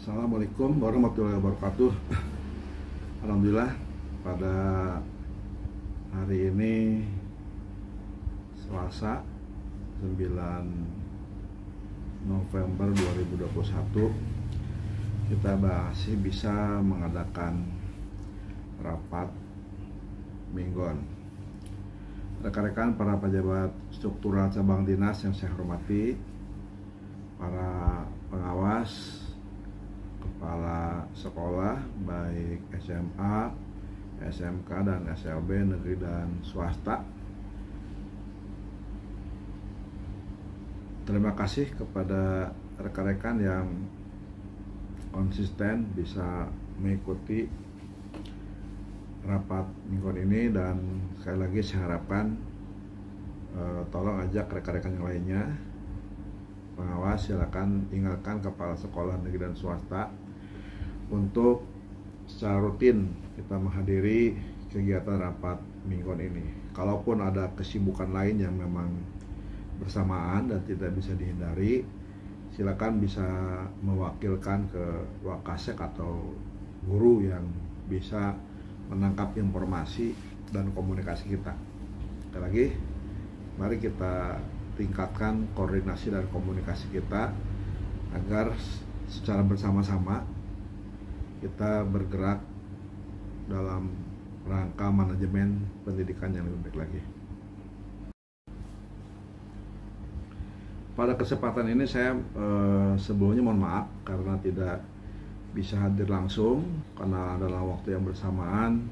Assalamualaikum warahmatullahi wabarakatuh. Alhamdulillah pada hari ini Selasa 9 November 2021 kita masih bisa mengadakan rapat mingguan. Rekan-rekan para pejabat struktural cabang dinas yang saya hormati, para pengawas, kepala sekolah baik SMA, SMK dan SLB negeri dan swasta. Terima kasih kepada rekan-rekan yang konsisten bisa mengikuti rapat mingguan ini, dan sekali lagi saya harapkan tolong ajak rekan-rekan yang lainnya. Pengawas silakan ingatkan kepala sekolah negeri dan swasta untuk secara rutin kita menghadiri kegiatan rapat mingguan ini. Kalaupun ada kesibukan lain yang memang bersamaan dan tidak bisa dihindari, silakan bisa mewakilkan ke wakasek atau guru yang bisa menangkap informasi dan komunikasi kita. Sekali lagi, mari kita tingkatkan koordinasi dan komunikasi kita agar secara bersama-sama kita bergerak dalam rangka manajemen pendidikan yang lebih baik lagi. Pada kesempatan ini saya sebelumnya mohon maaf karena tidak bisa hadir langsung karena dalam waktu yang bersamaan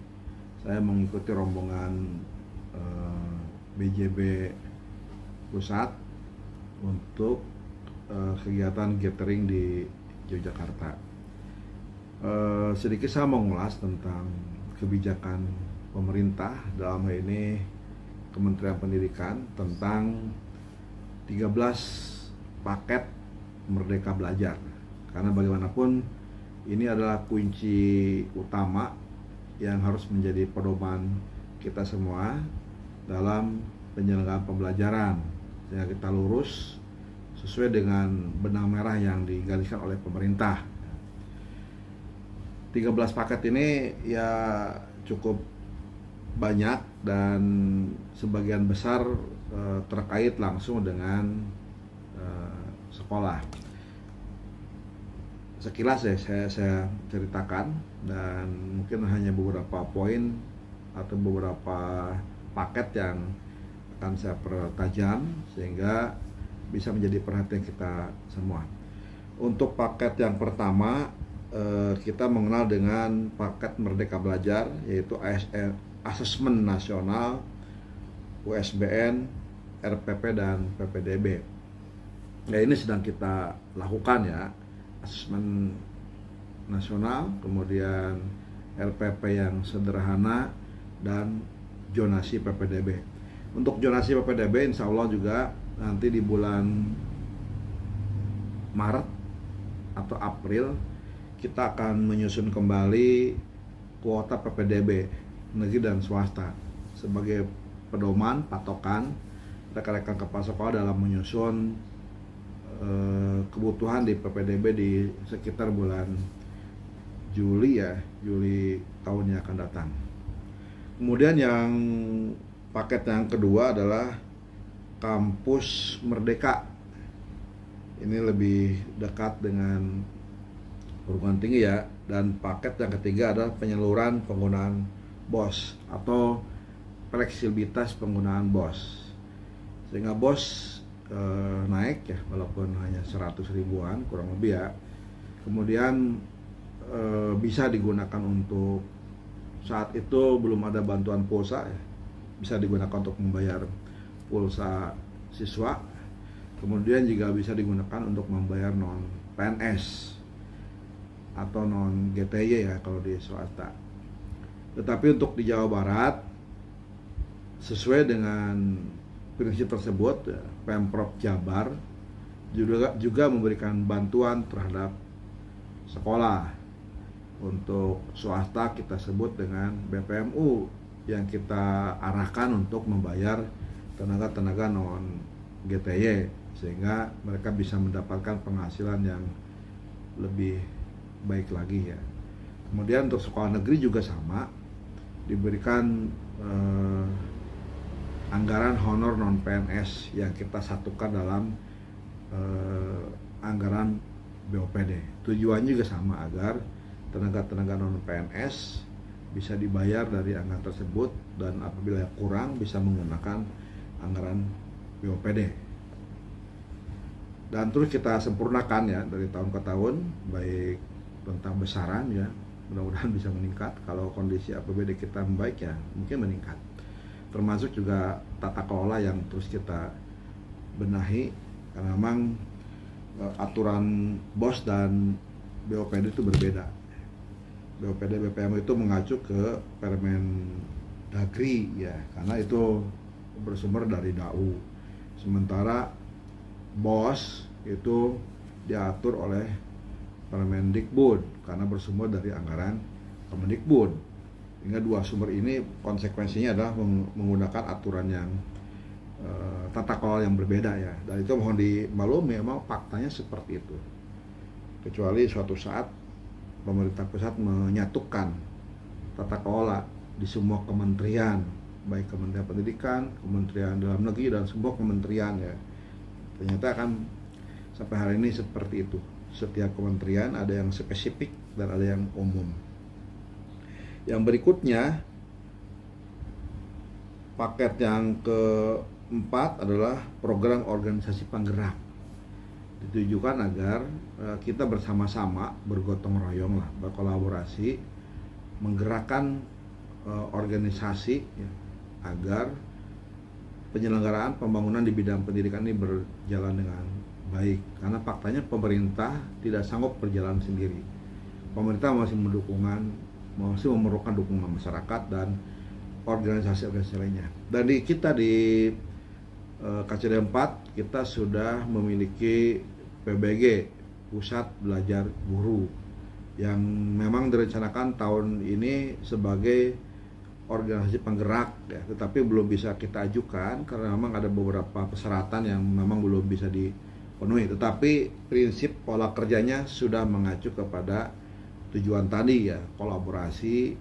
saya mengikuti rombongan BJB pusat untuk kegiatan gathering di Yogyakarta. Sedikit saya mengulas tentang kebijakan pemerintah, dalam hal ini Kementerian Pendidikan, tentang 13 paket Merdeka Belajar. Karena bagaimanapun ini adalah kunci utama yang harus menjadi pedoman kita semua dalam penyelenggaraan pembelajaran, sehingga kita lurus sesuai dengan benang merah yang digariskan oleh pemerintah. 13 paket ini ya cukup banyak dan sebagian besar terkait langsung dengan sekolah. Sekilas saya ceritakan, dan mungkin hanya beberapa poin atau beberapa paket yang akan saya pertajam sehingga bisa menjadi perhatian kita semua. Untuk paket yang pertama, kita mengenal dengan paket Merdeka Belajar, yaitu Asesmen Nasional, USBN, RPP dan PPDB. Ya, ini sedang kita lakukan ya, asesmen nasional, kemudian RPP yang sederhana dan zonasi PPDB. Untuk zonasi PPDB insya Allah juga nanti di bulan Maret atau April kita akan menyusun kembali kuota PPDB negeri dan swasta sebagai pedoman patokan rekan-rekan kepala sekolah dalam menyusun kebutuhan di PPDB di sekitar bulan Juli tahun yang akan datang. Kemudian yang paket yang kedua adalah Kampus Merdeka. Ini lebih dekat dengan perguruan tinggi ya. Dan paket yang ketiga adalah penyaluran penggunaan BOS atau fleksibilitas penggunaan BOS, sehingga BOS naik ya, walaupun hanya 100 ribuan kurang lebih ya. Kemudian bisa digunakan untuk saat itu belum ada bantuan pulsa ya, bisa digunakan untuk membayar pulsa siswa. Kemudian juga bisa digunakan untuk membayar non PNS atau non GTY ya kalau di swasta. Tetapi untuk di Jawa Barat, sesuai dengan prinsip tersebut, Pemprov Jabar juga memberikan bantuan terhadap sekolah. Untuk swasta kita sebut dengan BPMU, yang kita arahkan untuk membayar tenaga-tenaga non GTY, sehingga mereka bisa mendapatkan penghasilan yang lebih baik lagi ya. Kemudian untuk sekolah negeri juga sama, diberikan anggaran honor non PNS yang kita satukan dalam anggaran BOPD. Tujuannya juga sama, agar tenaga-tenaga non PNS bisa dibayar dari anggaran tersebut, dan apabila kurang bisa menggunakan anggaran BOPD. Dan terus kita sempurnakan ya dari tahun ke tahun, baik tentang besaran ya, mudah-mudahan bisa meningkat. Kalau kondisi APBD kita membaik ya mungkin meningkat. Termasuk juga tata kelola yang terus kita benahi, karena memang aturan BOS dan BOPD itu berbeda. BOPD BPM itu mengacu ke Permendagri ya, karena itu bersumber dari DAU. Sementara BOS itu diatur oleh Permendikbud karena bersumber dari anggaran Kemendikbud. Hingga dua sumber ini konsekuensinya adalah menggunakan aturan yang tata kelola yang berbeda ya. Dan itu mohon dimaklumi, memang faktanya seperti itu. Kecuali suatu saat pemerintah pusat menyatukan tata kelola di semua kementerian, baik Kementerian Pendidikan, Kementerian Dalam Negeri, dan semua kementerian ya. Ternyata kan sampai hari ini seperti itu. Setiap kementerian ada yang spesifik dan ada yang umum. Yang berikutnya, paket yang keempat adalah program organisasi penggerak. Ditujukan agar kita bersama-sama bergotong royong lah, berkolaborasi, menggerakkan organisasi ya, agar penyelenggaraan pembangunan di bidang pendidikan ini berjalan dengan baik. Karena faktanya pemerintah tidak sanggup berjalan sendiri. Pemerintah masih memerlukan dukungan masyarakat dan organisasi-organisasi lainnya. Dan kita di KCD 4 kita sudah memiliki PBG, Pusat Belajar Guru, yang memang direncanakan tahun ini sebagai organisasi penggerak ya, tetapi belum bisa kita ajukan karena memang ada beberapa persyaratan yang memang belum bisa dipenuhi. Tetapi prinsip pola kerjanya sudah mengacu kepada tujuan tadi ya, kolaborasi,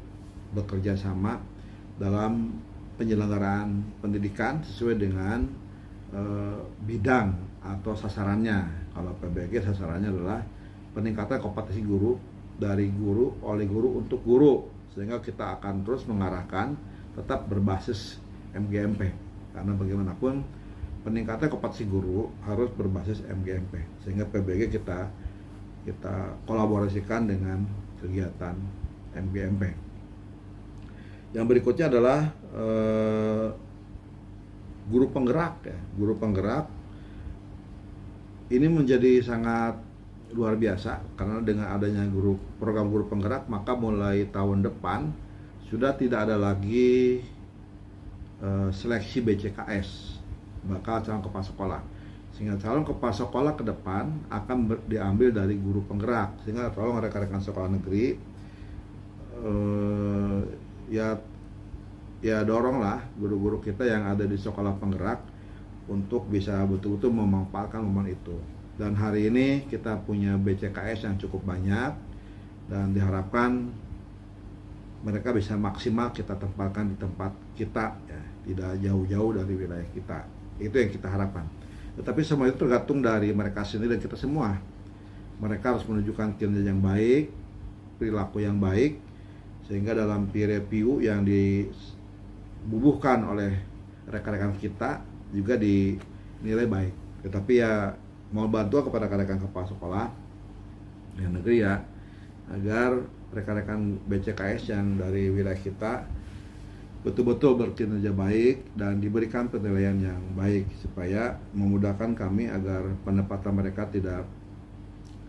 bekerja sama dalam penyelenggaraan pendidikan sesuai dengan bidang atau sasarannya. Kalau PBG sasarannya adalah peningkatan kompetensi guru dari guru, oleh guru, untuk guru, sehingga kita akan terus mengarahkan tetap berbasis MGMP, karena bagaimanapun peningkatan kompetensi guru harus berbasis MGMP, sehingga PBG kita kolaborasikan dengan kegiatan MGMP. Yang berikutnya adalah guru penggerak ya. Guru penggerak ini menjadi sangat luar biasa karena dengan adanya program guru penggerak, maka mulai tahun depan sudah tidak ada lagi seleksi BCKS, bakal calon kepala sekolah. Sehingga calon kepala sekolah ke depan akan diambil dari guru penggerak. Sehingga tolong rekan-rekan sekolah negeri ya doronglah guru-guru kita yang ada di sekolah penggerak untuk bisa betul-betul memanfaatkan momen itu. Dan hari ini kita punya BCKS yang cukup banyak, dan diharapkan mereka bisa maksimal kita tempatkan di tempat kita ya, tidak jauh-jauh dari wilayah kita. Itu yang kita harapkan. Tetapi semua itu tergantung dari mereka sendiri dan kita semua. Mereka harus menunjukkan kinerja yang baik, perilaku yang baik, sehingga dalam peer review yang dibubuhkan oleh rekan-rekan kita juga dinilai baik. Tetapi ya mau bantu kepada rekan-rekan kepala sekolah yang negeri ya, agar rekan-rekan BCKS yang dari wilayah kita betul-betul berkinerja baik dan diberikan penilaian yang baik, supaya memudahkan kami agar penempatan mereka tidak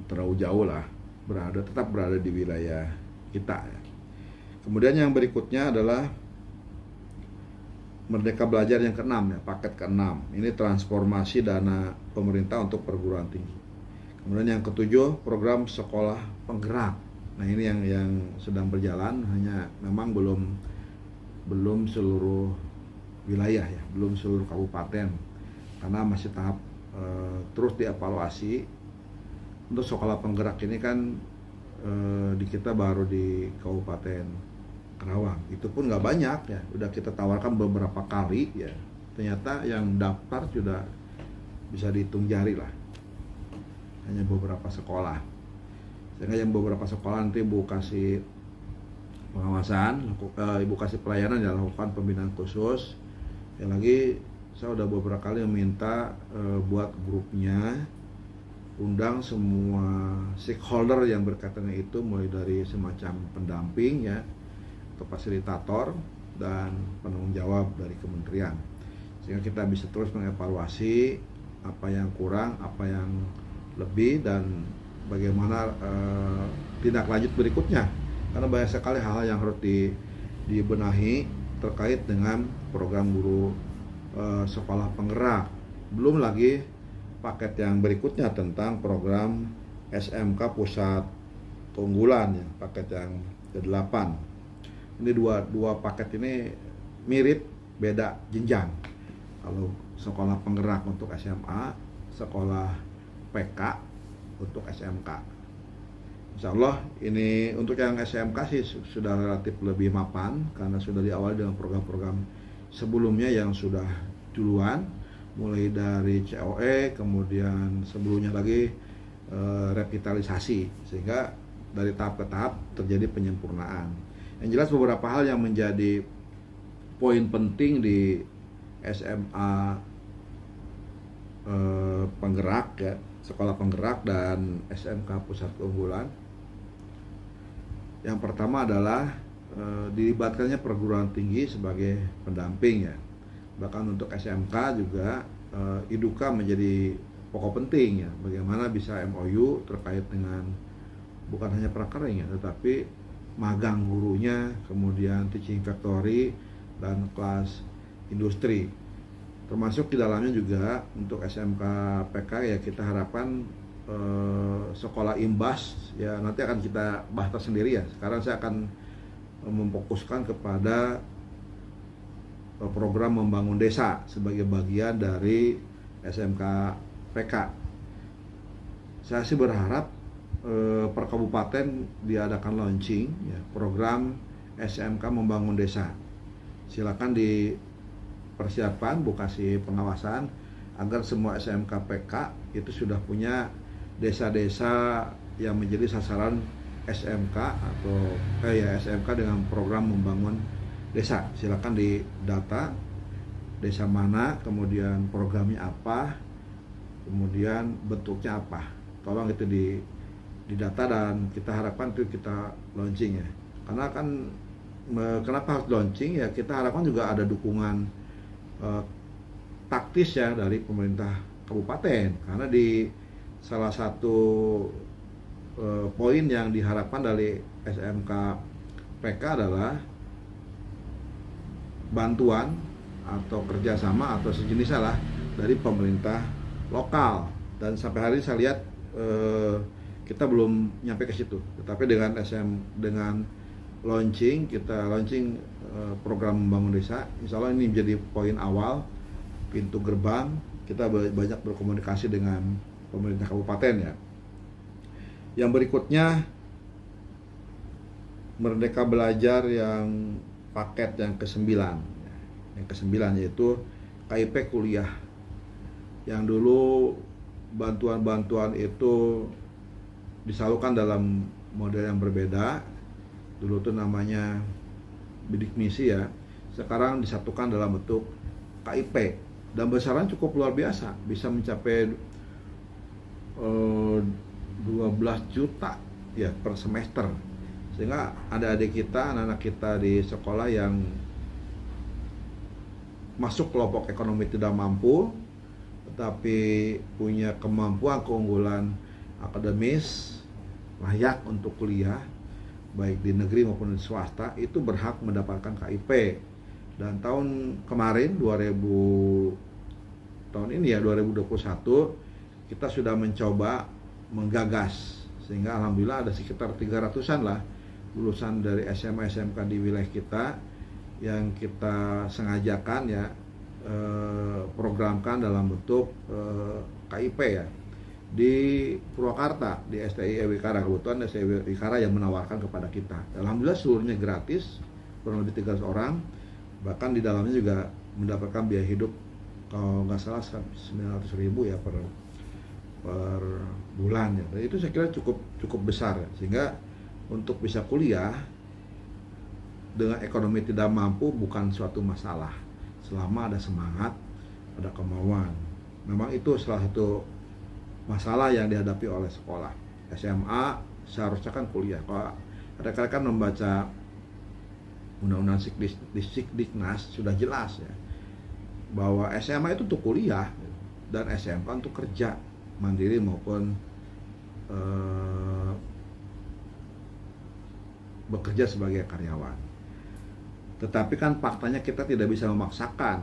terlalu jauh lah, tetap berada di wilayah kita ya. Kemudian yang berikutnya adalah Merdeka Belajar yang ke-6 ya, paket ke-6. Ini transformasi dana pemerintah untuk perguruan tinggi. Kemudian yang ke-7 program sekolah penggerak. Nah, ini yang sedang berjalan, hanya memang belum seluruh wilayah ya, belum seluruh kabupaten, karena masih tahap terus dievaluasi. Untuk sekolah penggerak ini kan di kita baru di Kabupaten Karawang. Itu pun nggak banyak ya, udah kita tawarkan beberapa kali ya, ternyata yang daftar sudah bisa dihitung jari lah, hanya beberapa sekolah. Sehingga yang beberapa sekolah nanti Ibu kasih pengawasan, Ibu kasih pelayanan ya, lakukan pembinaan khusus. Yang lagi saya udah beberapa kali meminta buat grupnya, undang semua stakeholder yang berkaitan itu, mulai dari semacam pendamping ya, atau fasilitator dan penanggung jawab dari kementerian, sehingga kita bisa terus mengevaluasi apa yang kurang, apa yang lebih, dan bagaimana tindak lanjut berikutnya, karena banyak sekali hal-hal yang harus dibenahi terkait dengan program guru sekolah penggerak. Belum lagi paket yang berikutnya tentang program SMK Pusat Keunggulan ya, paket yang ke-8. Ini dua paket ini mirip, beda jenjang. Kalau sekolah penggerak untuk SMA, sekolah PK untuk SMK. Insya Allah ini untuk yang SMK sih sudah relatif lebih mapan, karena sudah diawali dengan program-program sebelumnya yang sudah duluan, mulai dari COE, kemudian sebelumnya lagi revitalisasi, sehingga dari tahap ke tahap terjadi penyempurnaan. Yang jelas beberapa hal yang menjadi poin penting di SMA penggerak ya, sekolah penggerak dan SMK Pusat Keunggulan. Yang pertama adalah dilibatkannya perguruan tinggi sebagai pendamping ya. Bahkan untuk SMK juga IDUKA menjadi pokok penting ya. Bagaimana bisa MOU terkait dengan bukan hanya prakerja, tetapi magang gurunya, kemudian teaching factory dan kelas industri. Termasuk di dalamnya juga untuk SMK PK ya, kita harapkan sekolah imbas ya, nanti akan kita bahas sendiri ya. Sekarang saya akan memfokuskan kepada program membangun desa sebagai bagian dari SMK PK. Saya sih berharap per kabupaten diadakan launching ya, program SMK membangun desa. Silakan dipersiapkan, Bu kasih pengawasan agar semua SMK PK itu sudah punya desa-desa yang menjadi sasaran SMK atau SMK dengan program membangun desa. Silakan di data desa mana, kemudian programnya apa, kemudian bentuknya apa. Tolong itu di data, dan kita harapkan itu kita launching ya. Karena kan kenapa harus launching ya, kita harapkan juga ada dukungan taktis ya dari pemerintah kabupaten, karena di salah satu poin yang diharapkan dari SMK PK adalah bantuan atau kerjasama atau sejenisnya lah dari pemerintah lokal. Dan sampai hari ini saya lihat kita belum nyampe ke situ. Tetapi dengan kita launching program membangun desa, insya Allah ini menjadi poin awal, pintu gerbang. Kita banyak berkomunikasi dengan pemerintah kabupaten ya. Yang berikutnya, Merdeka Belajar yang paket yang ke-9. Yang ke-9 yaitu KIP kuliah. Yang dulu bantuan-bantuan itu disalurkan dalam model yang berbeda. Dulu tuh namanya bidik misi ya. Sekarang disatukan dalam bentuk KIP. Dan besaran cukup luar biasa, bisa mencapai 12 juta ya per semester. Sehingga adik-adik kita, anak-anak kita di sekolah yang masuk kelompok ekonomi tidak mampu tetapi punya kemampuan, keunggulan akademis, layak untuk kuliah baik di negeri maupun di swasta, itu berhak mendapatkan KIP. Dan tahun kemarin 2021 kita sudah mencoba menggagas, sehingga alhamdulillah ada sekitar 300-an lah lulusan dari SMA SMK di wilayah kita yang kita sengajakan ya, programkan dalam bentuk KIP ya. di Purwakarta, di STI Wikara. Kebetulan STI Wikara yang menawarkan kepada kita. Alhamdulillah seluruhnya gratis, kurang lebih 300 orang. Bahkan di dalamnya juga mendapatkan biaya hidup kalau nggak salah 900.000 ya per bulan ya. Dan itu saya kira cukup besar ya. Sehingga untuk bisa kuliah dengan ekonomi tidak mampu bukan suatu masalah selama ada semangat, ada kemauan. Memang itu salah satu masalah yang dihadapi oleh sekolah. SMA seharusnya kan kuliah. Kalau rekan-rekan membaca Undang-Undang Sikdiknas sudah jelas ya bahwa SMA itu untuk kuliah dan SMK untuk kerja mandiri maupun bekerja sebagai karyawan. Tetapi kan faktanya kita tidak bisa memaksakan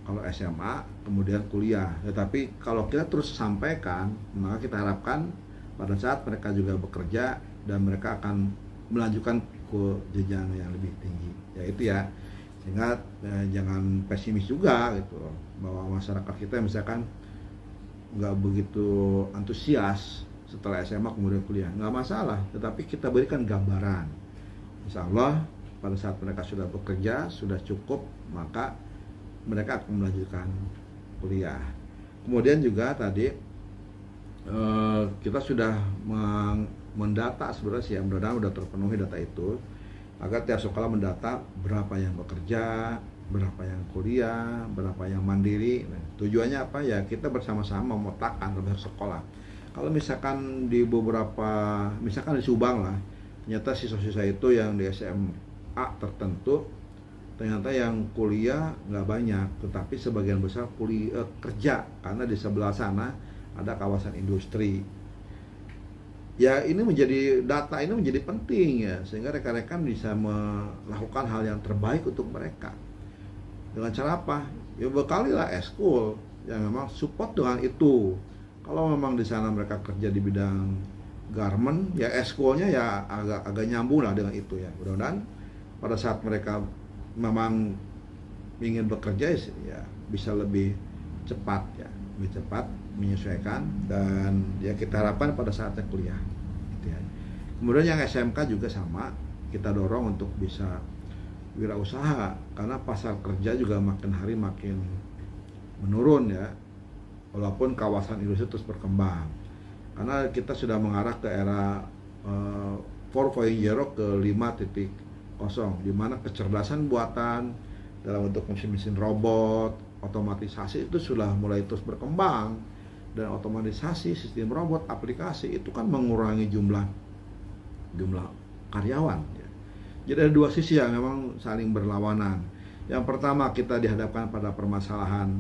kalau SMA kemudian kuliah. Tetapi kalau kita terus sampaikan, maka kita harapkan pada saat mereka juga bekerja dan mereka akan melanjutkan ke jenjang yang lebih tinggi. Ya itu ya. Sehingga jangan pesimis juga gitu bahwa masyarakat kita misalkan nggak begitu antusias setelah SMA kemudian kuliah, nggak masalah, tetapi kita berikan gambaran. Insya Allah pada saat mereka sudah bekerja sudah cukup, maka mereka akan melanjutkan kuliah. Kemudian juga tadi kita sudah mendata sebenarnya sih, mudah-mudahan sudah terpenuhi data itu, agar tiap sekolah mendata berapa yang bekerja, berapa yang kuliah, berapa yang mandiri. Nah, tujuannya apa ya? Kita bersama-sama memetakan dalam sekolah. Kalau misalkan di beberapa, misalkan di Subang lah, ternyata siswa-siswa itu yang di SMA tertentu, ternyata yang kuliah nggak banyak, tetapi sebagian besar kuliah kerja, karena di sebelah sana ada kawasan industri. Ya ini menjadi data ini menjadi penting ya, sehingga rekan-rekan bisa melakukan hal yang terbaik untuk mereka. Dengan cara apa? Ya bekalilah eskul yang memang support dengan itu. Kalau memang di sana mereka kerja di bidang garment, ya eskulnya ya agak nyambung lah dengan itu ya. Mudah-mudahan pada saat mereka memang ingin bekerja ya bisa lebih cepat ya, lebih cepat menyesuaikan, dan ya kita harapkan pada saatnya kuliah gitu ya. Kemudian yang SMK juga sama, kita dorong untuk bisa wirausaha, karena pasar kerja juga makin hari makin menurun ya, walaupun kawasan industri terus berkembang, karena kita sudah mengarah ke era 4.0 ke 5.0, di mana kecerdasan buatan dalam bentuk mesin-mesin robot, otomatisasi itu sudah mulai terus berkembang. Dan otomatisasi sistem robot aplikasi itu kan mengurangi jumlah karyawan ya. Jadi ada dua sisi yang memang saling berlawanan. Yang pertama, kita dihadapkan pada permasalahan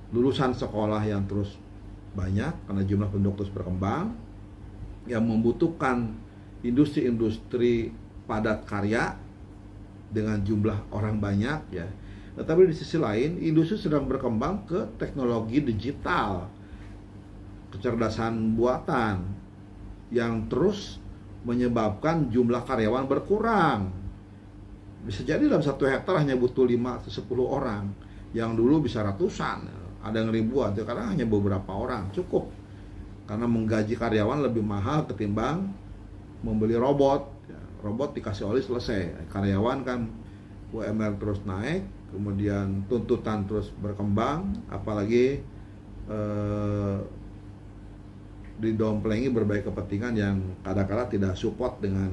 lulusan sekolah yang terus banyak karena jumlah penduduk terus berkembang, yang membutuhkan industri-industri padat karya dengan jumlah orang banyak ya. Tetapi di sisi lain, industri sedang berkembang ke teknologi digital, kecerdasan buatan yang terus menyebabkan jumlah karyawan berkurang. Bisa jadi dalam 1 hektar hanya butuh 5-10 orang, yang dulu bisa ratusan, ada yang ribuan, sekarang hanya beberapa orang cukup, karena menggaji karyawan lebih mahal ketimbang membeli robot. Robot dikasih oli selesai, karyawan kan UMR terus naik, kemudian tuntutan terus berkembang, apalagi didomplengi berbagai kepentingan yang kadang-kadang tidak support dengan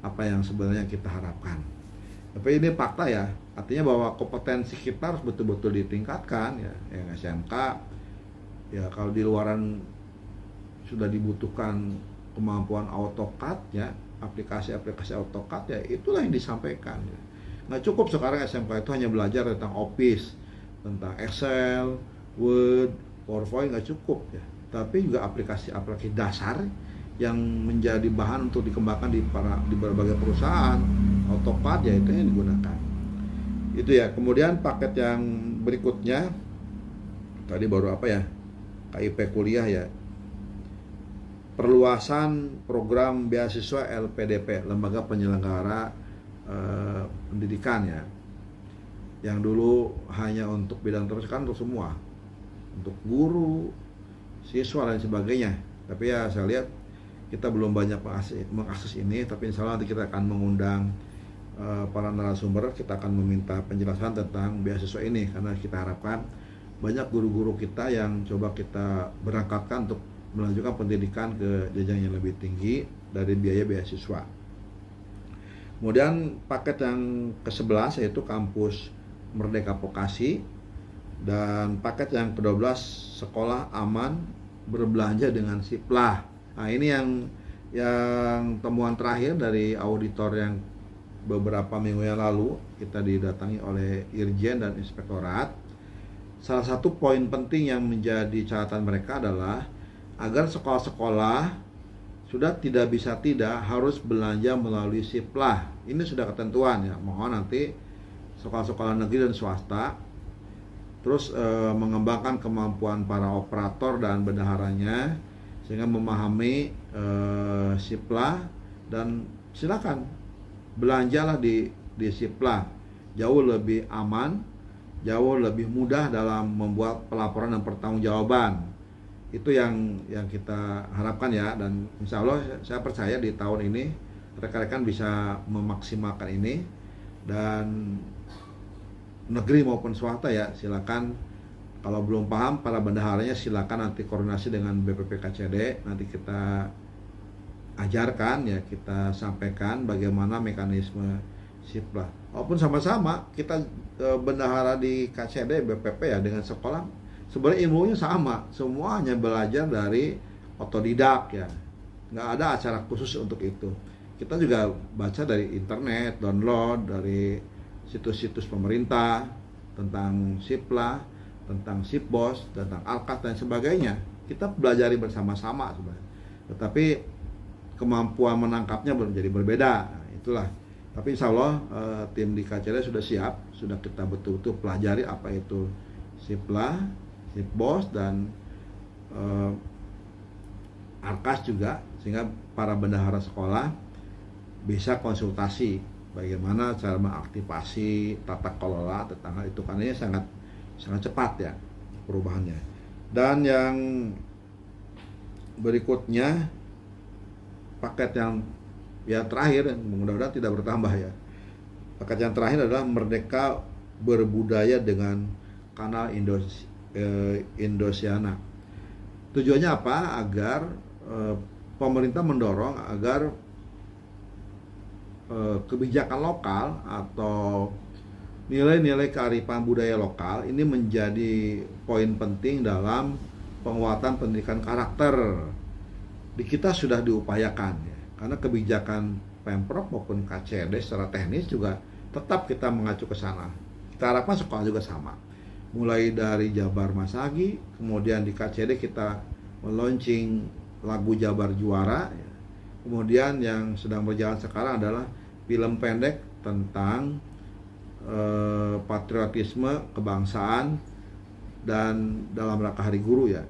apa yang sebenarnya kita harapkan. Tapi ini fakta ya, artinya bahwa kompetensi kita harus betul-betul ditingkatkan ya. Yang SMK ya, kalau di luaran sudah dibutuhkan kemampuan AutoCAD ya, aplikasi-aplikasi AutoCAD ya, itulah yang disampaikan ya. Nggak cukup sekarang SMK itu hanya belajar tentang Office, tentang Excel, Word, PowerPoint, nggak cukup ya, tapi juga aplikasi-aplikasi dasar yang menjadi bahan untuk dikembangkan di berbagai perusahaan. AutoCAD ya itu yang digunakan. Itu ya. Kemudian paket yang berikutnya tadi baru apa ya? KIP kuliah ya. Perluasan program beasiswa LPDP, Lembaga Penyelenggara Pendidikan ya. Yang dulu hanya untuk bidang terus, kan untuk semua. Untuk guru, siswa dan sebagainya. Tapi ya saya lihat kita belum banyak mengakses ini, tapi insya Allah nanti kita akan mengundang para narasumber, kita akan meminta penjelasan tentang beasiswa ini, karena kita harapkan banyak guru-guru kita yang coba kita berangkatkan untuk melanjutkan pendidikan ke jenjang yang lebih tinggi dari biaya beasiswa. Kemudian paket yang ke-11 yaitu kampus Merdeka Vokasi, dan paket yang ke-12 sekolah aman berbelanja dengan Siplah. Nah, ini yang temuan terakhir dari auditor yang beberapa minggu yang lalu kita didatangi oleh Irjen dan Inspektorat. Salah satu poin penting yang menjadi catatan mereka adalah agar sekolah-sekolah sudah tidak bisa tidak harus belanja melalui Siplah. Ini sudah ketentuan ya. Mohon nanti sekolah-sekolah negeri dan swasta terus mengembangkan kemampuan para operator dan bendaharanya sehingga memahami Siplah, dan silakan belanjalah di Siplah. Jauh lebih aman, jauh lebih mudah dalam membuat pelaporan dan pertanggungjawaban. Itu yang kita harapkan ya, dan insya Allah saya percaya di tahun ini rekan-rekan bisa memaksimalkan ini, dan negeri maupun swasta ya silakan. Kalau belum paham para bendaharanya silakan nanti koordinasi dengan BPPKCD, nanti kita ajarkan ya, kita sampaikan bagaimana mekanisme Siplah. Walaupun sama-sama kita bendahara di KCD, BPP ya dengan sekolah sebenarnya ilmunya sama, semuanya belajar dari otodidak ya, nggak ada acara khusus untuk itu. Kita juga baca dari internet, download dari situs-situs pemerintah tentang Siplah, tentang Sipbos, tentang Alkas dan sebagainya. Kita pelajari bersama-sama sebenarnya. Tetapi kemampuan menangkapnya menjadi berbeda. Nah, itulah. Tapi insya Allah tim di KCD sudah siap, sudah kita betul-betul pelajari apa itu Siplah, Sipbos dan Alkas juga, sehingga para bendahara sekolah bisa konsultasi bagaimana cara mengaktifasi tata kelola tentang hal itu, karena ini sangat cepat ya perubahannya. Dan yang berikutnya paket yang terakhir, mudah-mudahan tidak bertambah ya. Paket yang terakhir adalah Merdeka Berbudaya dengan Kanal Indosiana. Tujuannya apa? Agar pemerintah mendorong agar kebijakan lokal atau nilai-nilai kearifan budaya lokal ini menjadi poin penting dalam penguatan pendidikan karakter. Di kita sudah diupayakan ya, karena kebijakan Pemprov maupun KCD secara teknis juga tetap kita mengacu ke sana. Kita harapkan sekolah juga sama. Mulai dari Jabar Masagi, kemudian di KCD kita meluncing lagu Jabar Juara ya. Kemudian yang sedang berjalan sekarang adalah film pendek tentang patriotisme, kebangsaan, dan dalam rangka Hari Guru ya.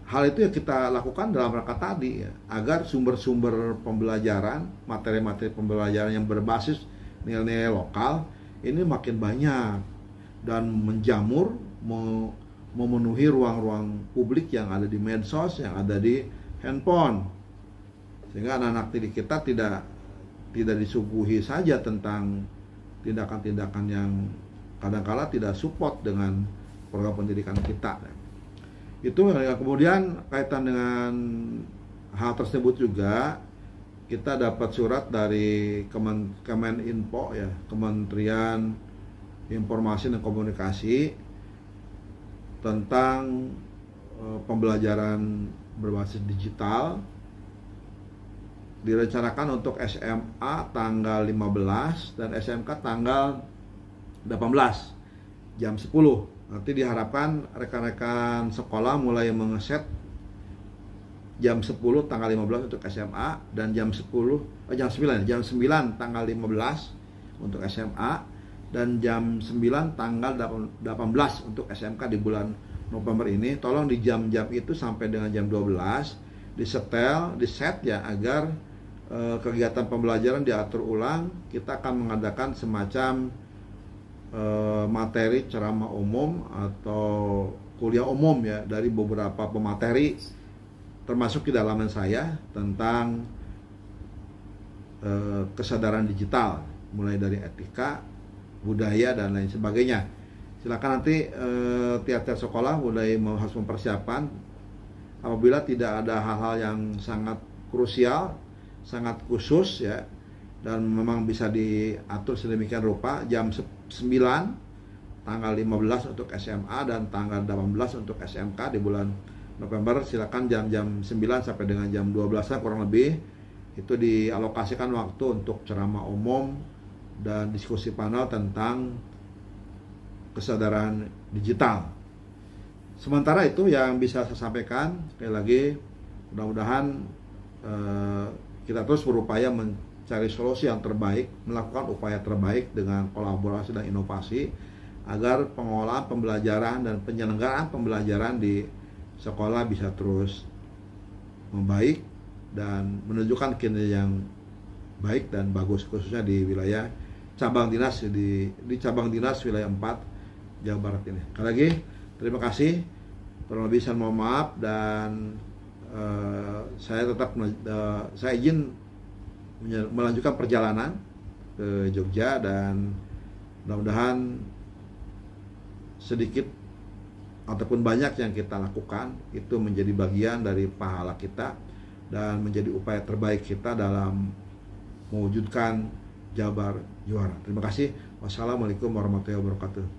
Hal itu yang kita lakukan dalam rangka tadi ya, agar sumber-sumber pembelajaran, materi-materi pembelajaran yang berbasis nilai-nilai lokal ini makin banyak dan menjamur, memenuhi ruang-ruang publik yang ada di medsos, yang ada di handphone, sehingga anak-anak didik kita tidak disuguhi saja tentang tindakan-tindakan yang kadang-kala tidak support dengan program pendidikan kita. Itu kemudian kaitan dengan hal tersebut juga kita dapat surat dari Kemeninfo ya, Kementerian Informasi dan Komunikasi, tentang pembelajaran berbasis digital. Direncanakan untuk SMA tanggal 15 dan SMK tanggal 18 jam 10. Nanti diharapkan rekan-rekan sekolah mulai mengeset jam 10 tanggal 15 untuk SMA dan jam 9 tanggal 15 untuk SMA dan jam 9 tanggal 18 untuk SMK di bulan November ini. Tolong di jam-jam itu sampai dengan jam 12 diset ya, agar kegiatan pembelajaran diatur ulang. Kita akan mengadakan semacam materi ceramah umum atau kuliah umum ya dari beberapa pemateri, termasuk di dalaman saya tentang kesadaran digital, mulai dari etika, budaya dan lain sebagainya. Silakan nanti tiap-tiap sekolah mulai harus mempersiapkan apabila tidak ada hal-hal yang sangat krusial, sangat khusus ya, dan memang bisa diatur sedemikian rupa. Jam 9 tanggal 15 untuk SMA dan tanggal 18 untuk SMK di bulan November. Silakan jam 9 sampai dengan jam 12 kurang lebih itu dialokasikan waktu untuk ceramah umum dan diskusi panel tentang kesadaran digital. Sementara itu yang bisa saya sampaikan, sekali lagi mudah-mudahan kita terus berupaya mencari solusi yang terbaik, melakukan upaya terbaik dengan kolaborasi dan inovasi agar pengolahan pembelajaran dan penyelenggaraan pembelajaran di sekolah bisa terus membaik dan menunjukkan kinerja yang baik dan bagus, khususnya di wilayah cabang dinas di cabang dinas wilayah 4 Jawa Barat ini. Sekali lagi terima kasih, kurang lebih saya mohon maaf, dan saya izin melanjutkan perjalanan ke Jogja, dan mudah-mudahan sedikit ataupun banyak yang kita lakukan itu menjadi bagian dari pahala kita dan menjadi upaya terbaik kita dalam mewujudkan Jabar juara. Terima kasih. Wassalamualaikum warahmatullahi wabarakatuh.